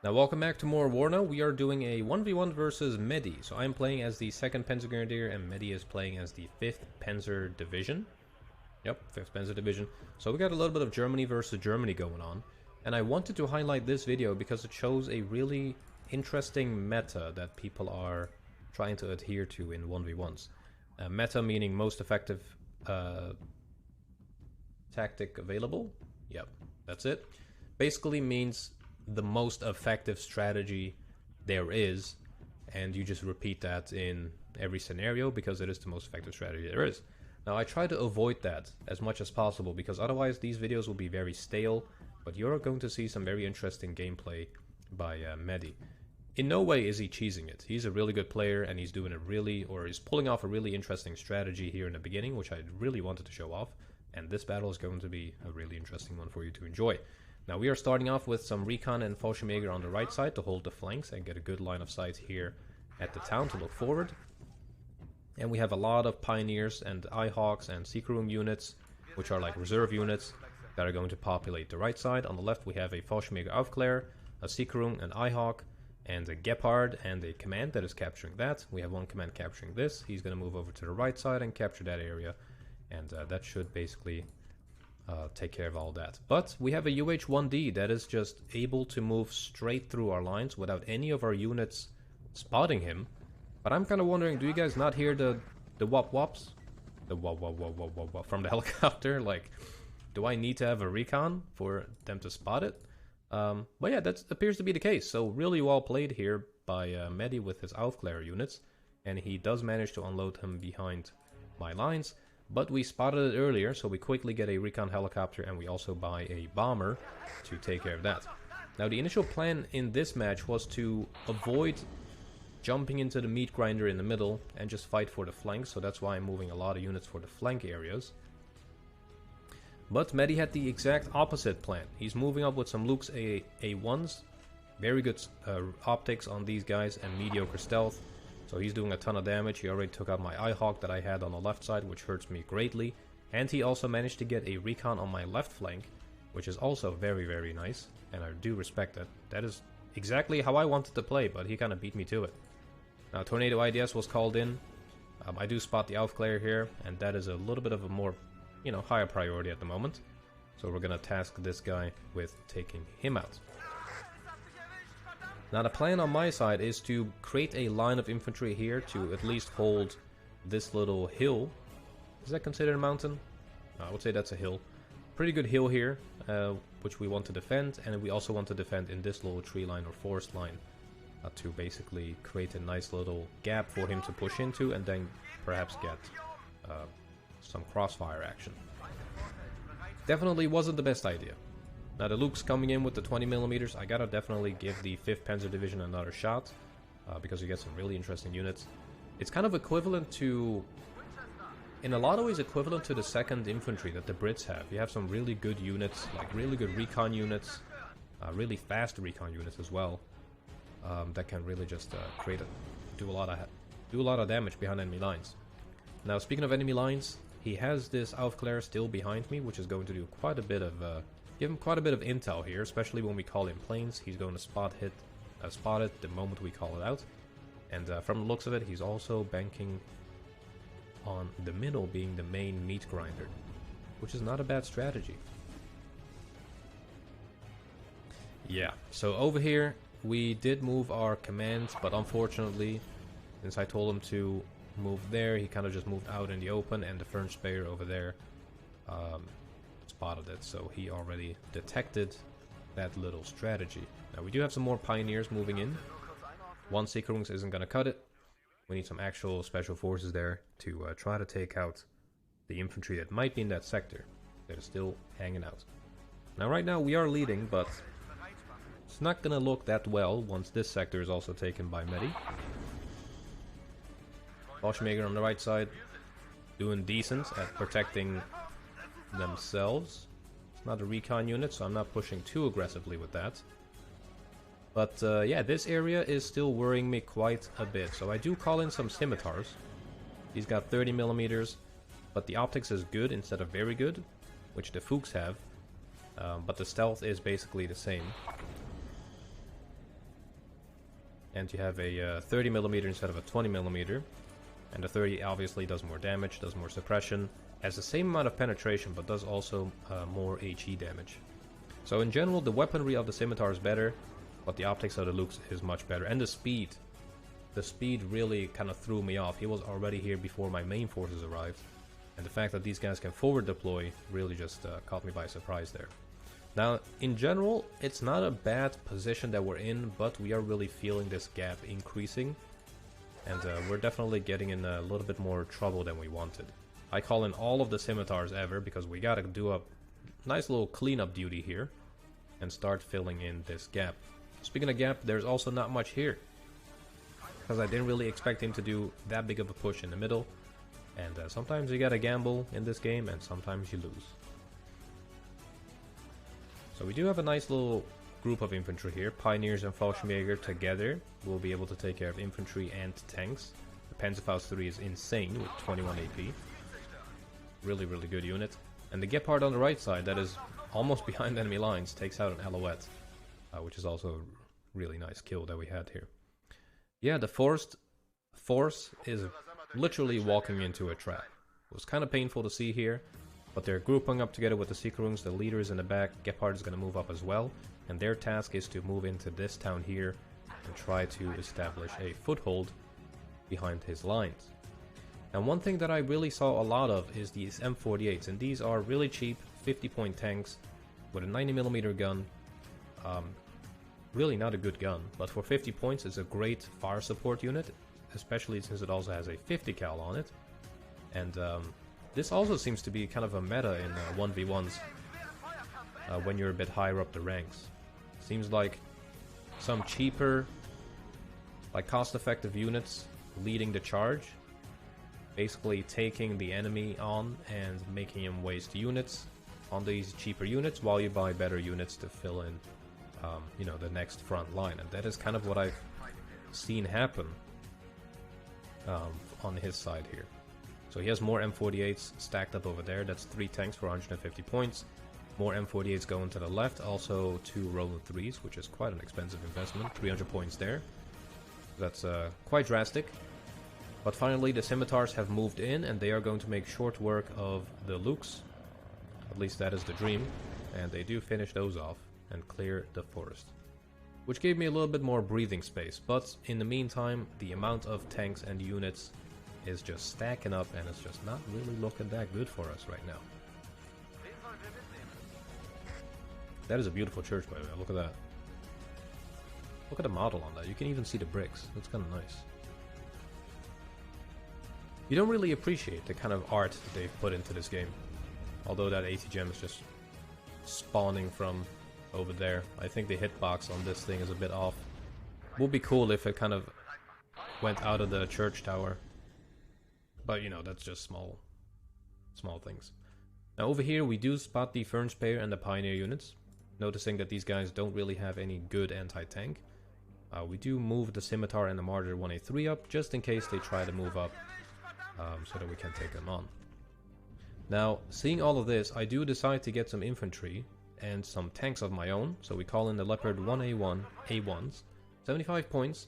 Now welcome back to more WARNO. We are doing a 1v1 versus Medi. So I'm playing as the 2nd Panzer Grenadier and Medi is playing as the 5th Panzer Division. Yep, 5th Panzer Division. So we got a little bit of Germany versus Germany going on. And I wanted to highlight this video because it shows a really interesting meta that people are trying to adhere to in 1v1s. Meta meaning most effective tactic available. Yep, that's it. Basically means the most effective strategy there is, and you just repeat that in every scenario because it is the most effective strategy there is. Now I try to avoid that as much as possible because otherwise these videos will be very stale, but you're going to see some very interesting gameplay by Medi. In no way is he cheesing it. He's a really good player and he's doing he's pulling off a really interesting strategy here in the beginning, which I really wanted to show off, and this battle is going to be a really interesting one for you to enjoy. Now we are starting off with some Recon and Fallschirmjäger on the right side to hold the flanks and get a good line of sight here at the town to look forward. And we have a lot of Pioneers and Eyehawks and Seekerung units, which are like reserve units that are going to populate the right side. On the left we have a Fallschirmjäger Aufklär, a Seekerung, an Eyehawk, and a Gepard and a command that is capturing that. We have one command capturing this. He's going to move over to the right side and capture that area, and that should basically take care of all that. But we have a UH-1D that is just able to move straight through our lines without any of our units spotting him. But I'm kind of wondering, do you guys not hear the wop-wops? The wop-wop-wop-wop-wop from the helicopter? Like, do I need to have a recon for them to spot it? But yeah, that appears to be the case. So really well played here by Medi with his Aufklär units. And he does manage to unload him behind my lines. But we spotted it earlier, so we quickly get a recon helicopter and we also buy a bomber to take care of that. Now the initial plan in this match was to avoid jumping into the meat grinder in the middle and just fight for the flanks, so that's why I'm moving a lot of units for the flank areas. But Medi had the exact opposite plan. He's moving up with some Luke's A1s, very good optics on these guys and mediocre stealth. So he's doing a ton of damage. He already took out my Eyehawk that I had on the left side, which hurts me greatly. And he also managed to get a recon on my left flank, which is also very, very nice. And I do respect that. That is exactly how I wanted to play, but he kind of beat me to it. Now, Tornado IDS was called in. I do spot the Aufklär here, and that is a little bit of a more, higher priority at the moment. So we're going to task this guy with taking him out. Now the plan on my side is to create a line of infantry here to at least hold this little hill. Is that considered a mountain? I would say that's a hill. Pretty good hill here, which we want to defend, and we also want to defend in this little tree line or forest line to basically create a nice little gap for him to push into and then perhaps get some crossfire action. Definitely wasn't the best idea. Now the Luke's coming in with the 20mm. I gotta definitely give the 5th Panzer Division another shot, because you get some really interesting units. It's kind of equivalent to, in a lot of ways equivalent to the 2nd Infantry that the Brits have. You have some really good units, like really good recon units, really fast recon units as well, that can really just do a lot of damage behind enemy lines. Now speaking of enemy lines, he has this Aufklär still behind me, which is going to do quite a bit of give him quite a bit of intel here, especially when we call in planes. He's going to spot it the moment we call it out. And from the looks of it, he's also banking on the middle being the main meat grinder, which is not a bad strategy. Yeah, so over here, we did move our commands, but unfortunately, since I told him to move there, he kind of just moved out in the open, and the Fernspeyer over there spotted it, so he already detected that little strategy. Now we do have some more Pioneers moving in. One Seekerungs isn't going to cut it. We need some actual special forces there to try to take out the infantry that might be in that sector that is still hanging out. Now right now we are leading, but it's not going to look that well once this sector is also taken by Medi. Fallschirmjäger on the right side doing decent at protecting themselves. It's not a recon unit, so I'm not pushing too aggressively with that. But yeah, this area is still worrying me quite a bit, so I do call in some scimitars. He's got 30mm, but the optics is good instead of very good, which the Fuchs have, but the stealth is basically the same. and you have a 30mm instead of a 20mm. And the 30 obviously does more damage, does more suppression, has the same amount of penetration, but does also more HE damage. So in general, the weaponry of the scimitar is better, but the optics of the Lux is much better. And the speed really kind of threw me off. He was already here before my main forces arrived. And the fact that these guys can forward deploy really just caught me by surprise there. Now, in general, it's not a bad position that we're in, but we are really feeling this gap increasing. And we're definitely getting in a little bit more trouble than we wanted. I call in all of the scimitars ever, because we gotta do a nice little cleanup duty here and start filling in this gap. Speaking of gap, there's also not much here, because I didn't really expect him to do that big of a push in the middle. And sometimes you gotta gamble in this game, and sometimes you lose. So we do have a nice little group of infantry here. Pioneers and Fallschirmjäger together will be able to take care of infantry and tanks. The Panzerfaust 3 is insane with 21 AP. Really, really good unit. And the Gepard on the right side, that is almost behind enemy lines, takes out an Alouette, which is also a really nice kill that we had here. Yeah, the force is literally walking into a trap. It was kind of painful to see here, but they're grouping up together with the Seekerungs. The leader is in the back. Gepard is going to move up as well, and their task is to move into this town here and try to establish a foothold behind his lines. And one thing that I really saw a lot of is these M48s, and these are really cheap 50-point tanks with a 90mm gun. Really not a good gun, but for 50 points it's a great fire support unit, especially since it also has a 50 cal on it. And this also seems to be kind of a meta in 1v1s when you're a bit higher up the ranks. Seems like some cheaper, like cost-effective units leading the charge, basically taking the enemy on and making him waste units on these cheaper units while you buy better units to fill in, you know, the next front line. And that is kind of what I've seen happen on his side here. So he has more M48s stacked up over there. That's 3 tanks for 150 points. More M48s going to the left. Also 2 Roland 3s, which is quite an expensive investment. 300 points there. That's quite drastic. But finally the scimitars have moved in, and they are going to make short work of the Lux. At least that is the dream. And they do finish those off and clear the forest, which gave me a little bit more breathing space. But in the meantime, the amount of tanks and units is just stacking up, and it's just not really looking that good for us right now. That is a beautiful church, by the way. Look at that. Look at the model on that. You can even see the bricks. That's kind of nice. You don't really appreciate the kind of art that they've put into this game. Although that 80 gem is just spawning from over there. I think the hitbox on this thing is a bit off. Would be cool if it kind of went out of the church tower. But you know, that's just small things. Now over here we do spot the Fernspeyer and the Pioneer units. Noticing that these guys don't really have any good anti-tank. We do move the Scimitar and the Martyr 1A3 up, just in case they try to move up, so that we can take them on. Now, seeing all of this, I do decide to get some infantry and some tanks of my own. So we call in the Leopard 1A1 A1s, 75 points,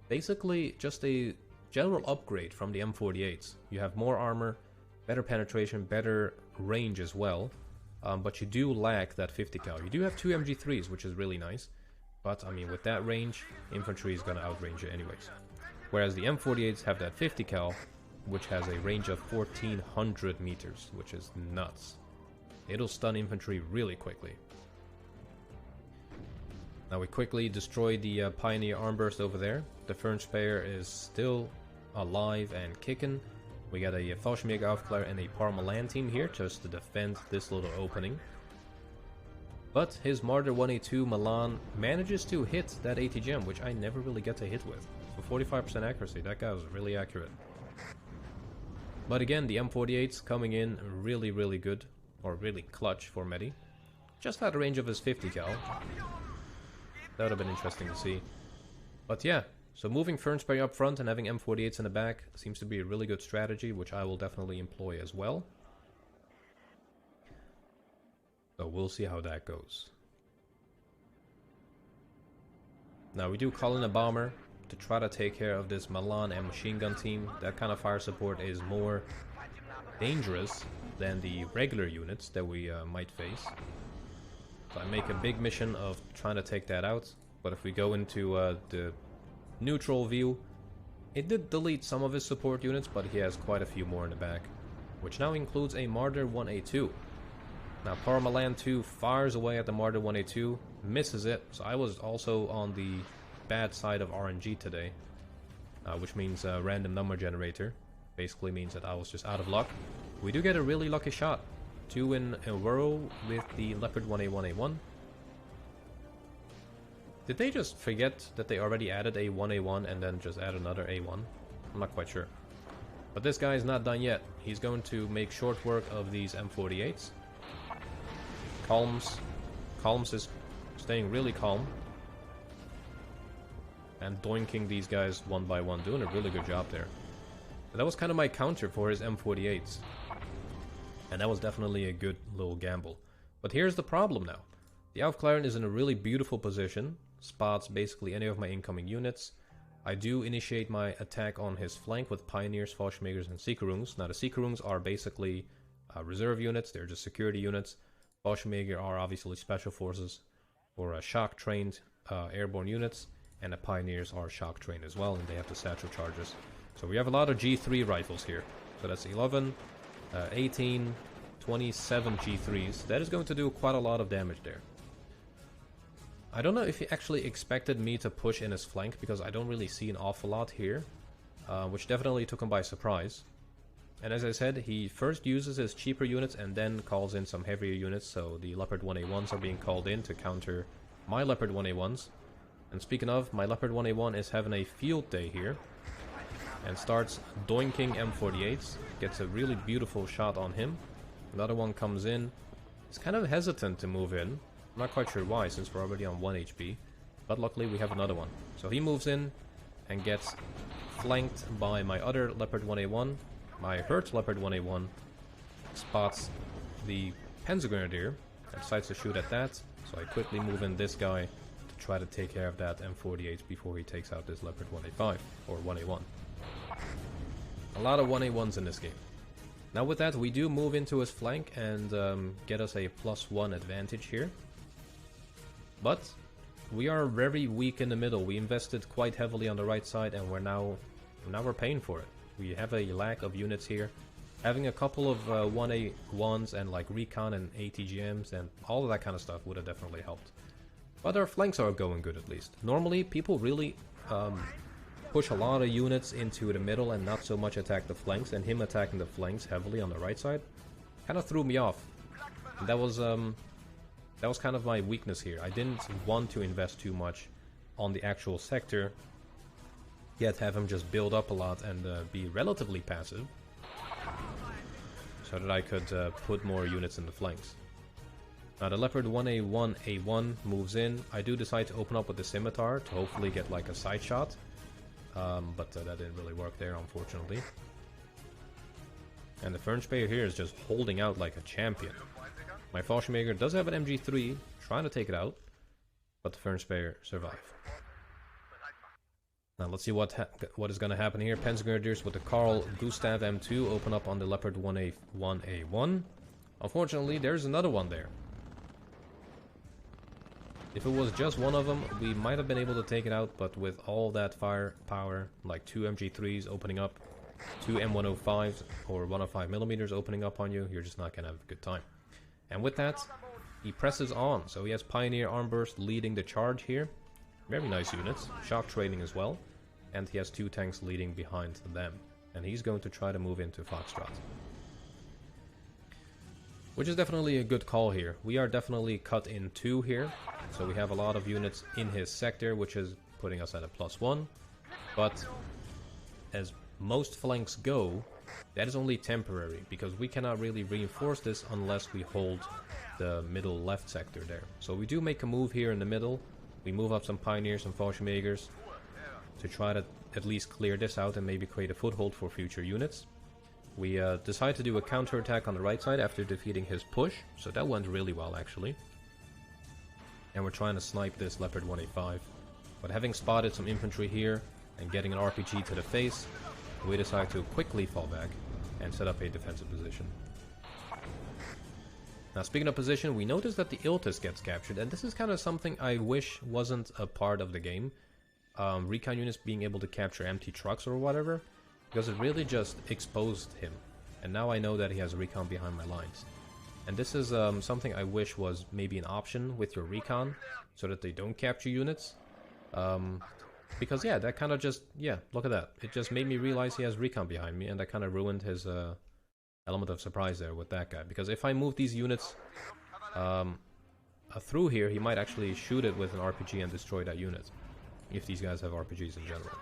basically just a general upgrade from the M48s. You have more armor, better penetration, better range as well, but you do lack that 50 cal. You do have 2 MG3s, which is really nice, but I mean, with that range, infantry is gonna outrange you anyways. Whereas the M48s have that 50 cal, which has a range of 1400 meters, which is nuts. It'll stun infantry really quickly. Now we quickly destroy the Pioneer Armburst over there. The Fernspeyer is still alive and kicking. We got a Fallschirmjäger Aufklärer and a Parmalan team here just to defend this little opening. But his Martyr 1A2 Milan manages to hit that 80 gem, which I never really get to hit with. For 45% accuracy, that guy was really accurate. But again, the M48's coming in really, really good, or really clutch for Medi. Just out of range of his 50 cal. That would have been interesting to see. But yeah, so moving Fernspeyer up front and having M48s in the back seems to be a really good strategy, which I will definitely employ as well. So we'll see how that goes. Now we do call in a bomber to try to take care of this Milan and machine gun team. That kind of fire support is more dangerous than the regular units that we might face. So I make a big mission of trying to take that out. But if we go into the neutral view, it did delete some of his support units, but he has quite a few more in the back, which now includes a Martyr 1A2. Now Power Milan 2 fires away at the Martyr 1A2, misses it, so I was also on the bad side of RNG today, which means random number generator. Basically means that I was just out of luck. We do get a really lucky shot. 2 in a row with the Leopard 1A1A1. Did they just forget that they already added a 1A1 and then just add another A1? I'm not quite sure. But this guy is not done yet. He's going to make short work of these M48s. Calms is staying really calm. And doinking these guys one by one, doing a really good job there. But that was kind of my counter for his M48s. And that was definitely a good little gamble. But here's the problem now. The Aufklärung is in a really beautiful position. Spots basically any of my incoming units. I do initiate my attack on his flank with Pioneers, Fallschmägers, and Siegerungs. Now the Siegerungs are basically reserve units, they're just security units. Fallschmäger are obviously special forces or shock-trained airborne units. And the Pioneers are shock-trained as well, and they have the satchel charges. So we have a lot of G3 rifles here. So that's 11, 18, 27 G3s. That is going to do quite a lot of damage there. I don't know if he actually expected me to push in his flank, because I don't really see an awful lot here, which definitely took him by surprise. And as I said, he first uses his cheaper units and then calls in some heavier units, so the Leopard 1A1s are being called in to counter my Leopard 1A1s. And speaking of, my Leopard 1A1 is having a field day here, and starts doinking M48s, gets a really beautiful shot on him. Another one comes in, he's kind of hesitant to move in. I'm not quite sure why, since we're already on 1 HP, but luckily we have another one. So he moves in and gets flanked by my other Leopard 1A1. My hurt Leopard 1A1 spots the Panzergrenadier and decides to shoot at that, so I quickly move in this guy to try to take care of that M48 before he takes out this Leopard 1A5, or 1A1. A lot of 1A1s in this game. Now with that, we do move into his flank and get us a +1 advantage here. But we are very weak in the middle. We invested quite heavily on the right side, and now we're paying for it. We have a lack of units here. Having a couple of 1A1s and like recon and ATGMs and all of that kind of stuff would have definitely helped. But our flanks are going good at least. Normally people really push a lot of units into the middle and not so much attack the flanks, and him attacking the flanks heavily on the right side kind of threw me off. And that was kind of my weakness here. I didn't want to invest too much on the actual sector, yet have him just build up a lot and be relatively passive, so that I could put more units in the flanks. Now the Leopard 1A1A1 moves in. I do decide to open up with the Scimitar to hopefully get like a side shot, but that didn't really work there, unfortunately. And the Fernspeyer here is just holding out like a champion. My Fallschmäger does have an MG3, trying to take it out, but the Fernspeyer survive. Now let's see what is going to happen here. Panzergrenadiers with the Carl Gustav M2 open up on the Leopard 1A1. Unfortunately, there's another one there. If it was just one of them, we might have been able to take it out, but with all that firepower, like 2 MG3s opening up, 2 M105s or 105mm opening up on you, you're just not going to have a good time. And with that, he presses on. So he has Pioneer Armburst leading the charge here. Very nice units. Shock training as well. And he has 2 tanks leading behind them. And he's going to try to move into Foxtrot, which is definitely a good call here. We are definitely cut in 2 here. So we have a lot of units in his sector, which is putting us at a +1. But as most flanks go, that is only temporary, because we cannot really reinforce this unless we hold the middle left sector there. So we do make a move here in the middle. We move up some Pioneers and Fallschmägers to try to at least clear this out and maybe create a foothold for future units. We decide to do a counterattack on the right side after defeating his push, so that went really well actually. And we're trying to snipe this Leopard 1A5. But having spotted some infantry here, and getting an RPG to the face, we decide to quickly fall back and set up a defensive position. Now, speaking of position, we notice that the Iltis gets captured, and this is kind of something I wish wasn't a part of the game. Recon units being able to capture empty trucks or whatever, because it really just exposed him. And now I know that he has recon behind my lines. And this is something I wish was maybe an option with your recon, so that they don't capture units. Because yeah, that kind of just, yeah, look at that. It just made me realize he has recon behind me, and that kind of ruined his element of surprise there with that guy. Because if I move these units through here, he might actually shoot it with an RPG and destroy that unit. If these guys have RPGs in general.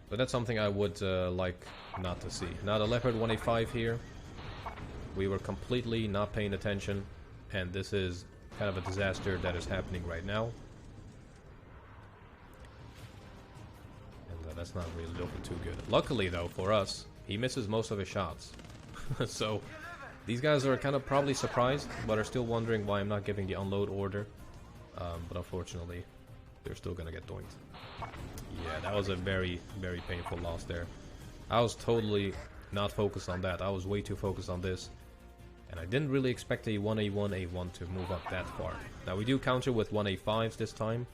But that's something I would like not to see. Now the Leopard 185 here. We were completely not paying attention. And this is kind of a disaster that is happening right now. And that's not really looking too good. Luckily though, for us, he misses most of his shots. So, these guys are kind of probably surprised, but are still wondering why I'm not giving the unload order. But unfortunately, they're still gonna get doinked. Yeah, that was a very, very painful loss there. I was totally not focused on that. I was way too focused on this. And I didn't really expect a 1A1, A1 to move up that far. Now, we do counter with 1A5s this time.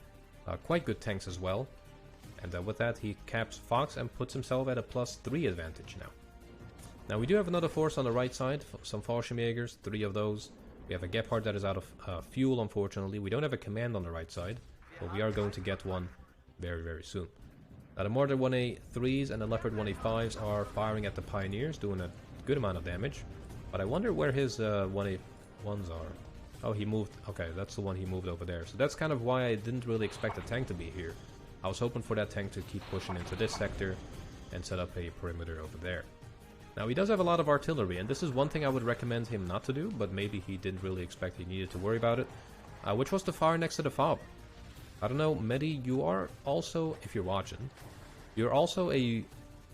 Quite good tanks as well. And with that, he caps Fox and puts himself at a +3 advantage now. Now, we do have another force on the right side, some Fallschirmjägers, 3 of those. We have a Gepard that is out of fuel, unfortunately. We don't have a command on the right side, but we are going to get one very, very soon. Now, the Mortar 1A3s and the Leopard 1A5s are firing at the Pioneers, doing a good amount of damage. But I wonder where his 1A1s are. Oh, he moved. Okay, that's the one he moved over there. So that's kind of why I didn't really expect the tank to be here. I was hoping for that tank to keep pushing into this sector and set up a perimeter over there. Now, he does have a lot of artillery, and this is one thing I would recommend him not to do, but maybe he didn't really expect he needed to worry about it, which was to fire next to the fob. I don't know, Medi, you are also, if you're watching, you're also a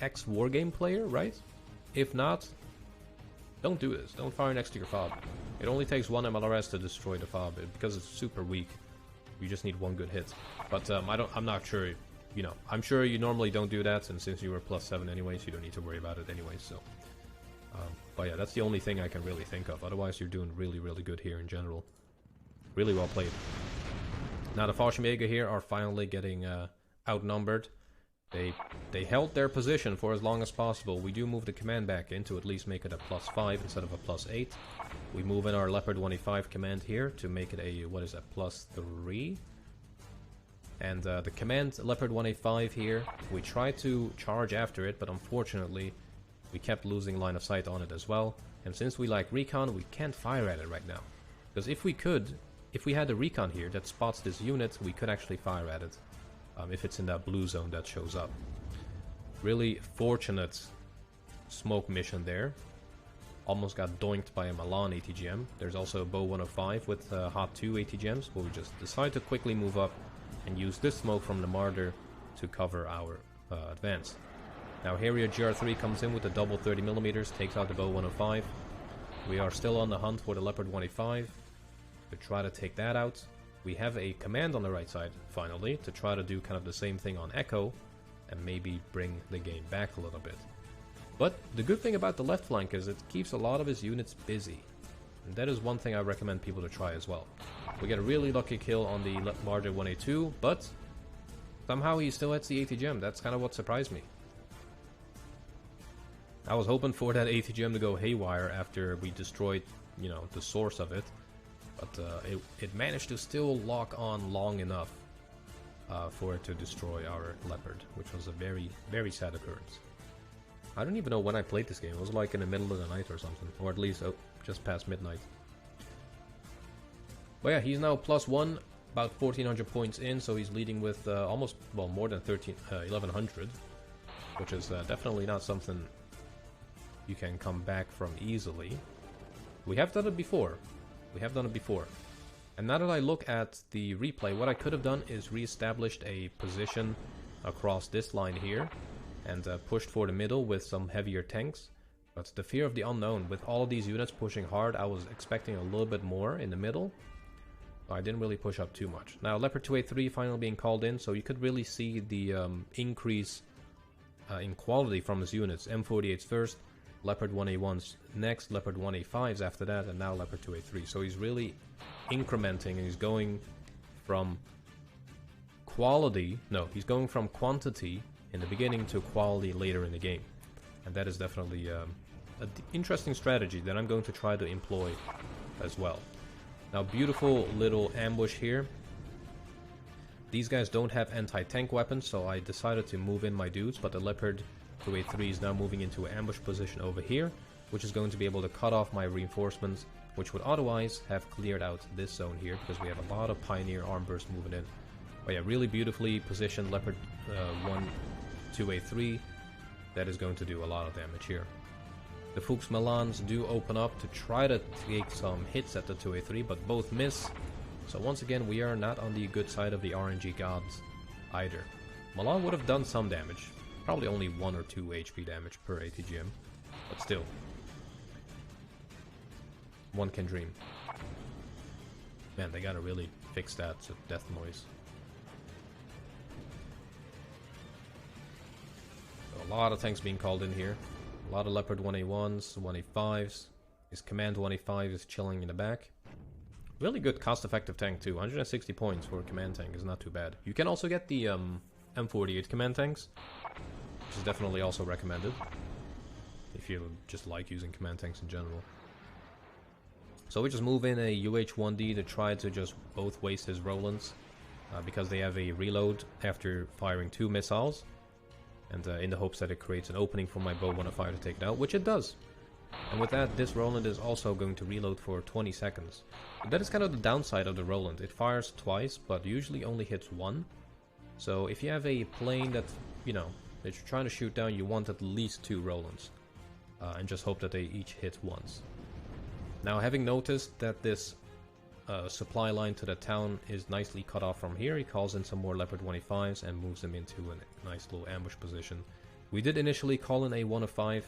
ex-wargame player, right? If not, don't do this. Don't fire next to your fob. It only takes one MLRS to destroy the fob, because it's super weak. You just need one good hit. But I'm not sure, you know, I'm sure you normally don't do that, and since you were +7 anyways, you don't need to worry about it anyways, so. But yeah, that's the only thing I can really think of. Otherwise, you're doing really, really good here in general. Really well played. Now, the Fallschirmjäger here are finally getting outnumbered. They held their position for as long as possible. We do move the command back in to at least make it a +5 instead of a +8. We move in our Leopard 185 command here to make it a, what is that, +3? And the command Leopard 185 here, we tried to charge after it, but unfortunately, we kept losing line of sight on it as well. And since we like recon, we can't fire at it right now. Because if we could, if we had a recon here that spots this unit, we could actually fire at it. If it's in that blue zone that shows up. Really fortunate smoke mission there. Almost got doinked by a Milan ATGM. There's also a Bow 105 with Hot 2 ATGMs, but we just decided to quickly move up and use this smoke from the Martyr to cover our advance. Now Harrier GR3 comes in with a double 30mm, takes out the Bow 105. We are still on the hunt for the Leopard 185 to try to take that out. We have a command on the right side, finally, to try to do kind of the same thing on Echo and maybe bring the game back a little bit. But the good thing about the left flank is it keeps a lot of his units busy. And that is one thing I recommend people to try as well. We get a really lucky kill on the Martyr 1A2, but somehow he still hits the ATGM. That's kind of what surprised me. I was hoping for that ATGM to go haywire after we destroyed, you know, the source of it. But it managed to still lock on long enough for it to destroy our Leopard, which was a very, very sad occurrence. I don't even know when I played this game. It was like in the middle of the night or something, or at least just past midnight. But yeah, he's now +1, about 1,400 points in, so he's leading with almost, well, more than 1,100, which is definitely not something you can come back from easily. We have done it before. We have done it before. And now that I look at the replay, what I could have done is re-established a position across this line here and pushed for the middle with some heavier tanks. But the fear of the unknown, with all of these units pushing hard, I was expecting a little bit more in the middle. I didn't really push up too much. Now Leopard 283 finally being called in, so you could really see the increase in quality from his units. M48's first, Leopard 1A1's next, Leopard 1A5's after that, and now Leopard 283. So he's really incrementing, and he's going from quality, no, he's going from quantity in the beginning to quality later in the game. And that is definitely an interesting strategy that I'm going to try to employ as well. Now, beautiful little ambush here. These guys don't have anti-tank weapons, so I decided to move in my dudes, but the Leopard 283 is now moving into an ambush position over here, which is going to be able to cut off my reinforcements, which would otherwise have cleared out this zone here, because we have a lot of Pioneer arm bursts moving in. But yeah, really beautifully positioned Leopard 283. That is going to do a lot of damage here. The Fuchs Melans do open up to try to take some hits at the 283, but both miss. So once again, we are not on the good side of the RNG gods either. Milan would have done some damage. Probably only 1 or 2 HP damage per ATGM. But still. One can dream. Man, they gotta really fix that death noise. So a lot of tanks being called in here. A lot of Leopard 1A1s, 1A5s. His Command 1A5 is chilling in the back. Really good cost-effective tank too. 160 points for a command tank is not too bad. You can also get the M48 command tanks, which is definitely also recommended if you just like using command tanks in general. So we just move in a UH-1D to try to just both waste his Rolands because they have a reload after firing 2 missiles. And in the hopes that it creates an opening for my bow 105 to take it out, which it does. And with that, this Roland is also going to reload for 20 seconds. But that is kind of the downside of the Roland. It fires twice, but usually only hits 1. So if you have a plane that, you know, that you're trying to shoot down, you want at least 2 Rolands. And just hope that they each hit once. Now, having noticed that this supply line to the town is nicely cut off from here, he calls in some more Leopard 1A5s and moves them into a nice little ambush position. We did initially call in a 105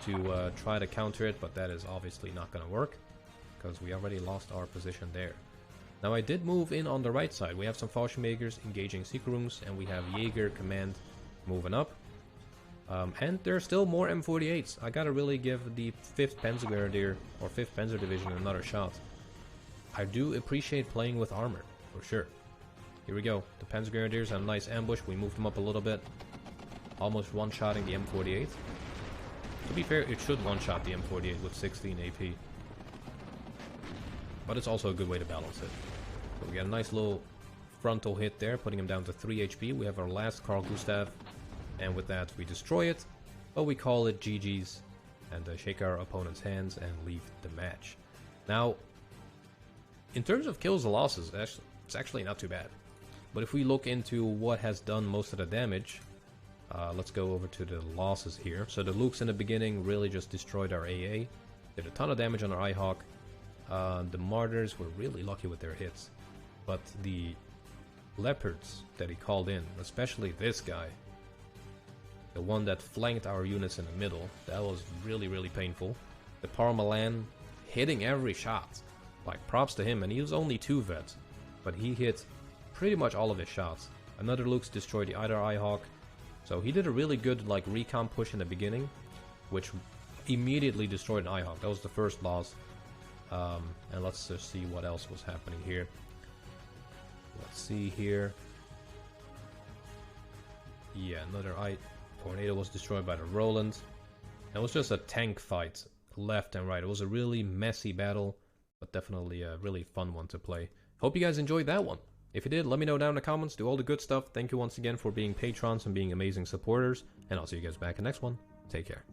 to try to counter it, but that is obviously not going to work because we already lost our position there. Now I did move in on the right side. We have some Fallschirmjägers engaging secret rooms, and we have Jaeger command moving up. And there are still more M48s. I gotta really give the 5th Panzergrenadier or 5th Panzer Division another shot. I do appreciate playing with armor, for sure. Here we go. The Panzergrenadiers have a nice ambush. We moved them up a little bit. Almost one-shotting the M48. To be fair, it should one-shot the M48 with 16 AP. But it's also a good way to balance it. So we got a nice little frontal hit there, putting him down to 3 HP. We have our last Carl Gustav. And with that, we destroy it. But we call it GG's. And shake our opponent's hands and leave the match. Now, in terms of kills and losses, it's actually not too bad. But if we look into what has done most of the damage, let's go over to the losses here. So the Lukes in the beginning really just destroyed our AA. Did a ton of damage on our Ihawk. The Martyrs were really lucky with their hits. But the Leopards that he called in, especially this guy, the one that flanked our units in the middle, that was really, really painful. The Parmalan hitting every shot. Like, props to him, and he was only 2 vets, but he hit pretty much all of his shots. Another Lukes destroyed the other Ihawk, so he did a really good, like, recon push in the beginning, which immediately destroyed an Ihawk. That was the first loss. And let's just see what else was happening here. Let's see here. Yeah, another Tornado was destroyed by the Roland. It was just a tank fight, left and right. It was a really messy battle, but definitely a really fun one to play. Hope you guys enjoyed that one. If you did, let me know down in the comments. Do all the good stuff. Thank you once again for being patrons and being amazing supporters. And I'll see you guys back in the next one. Take care.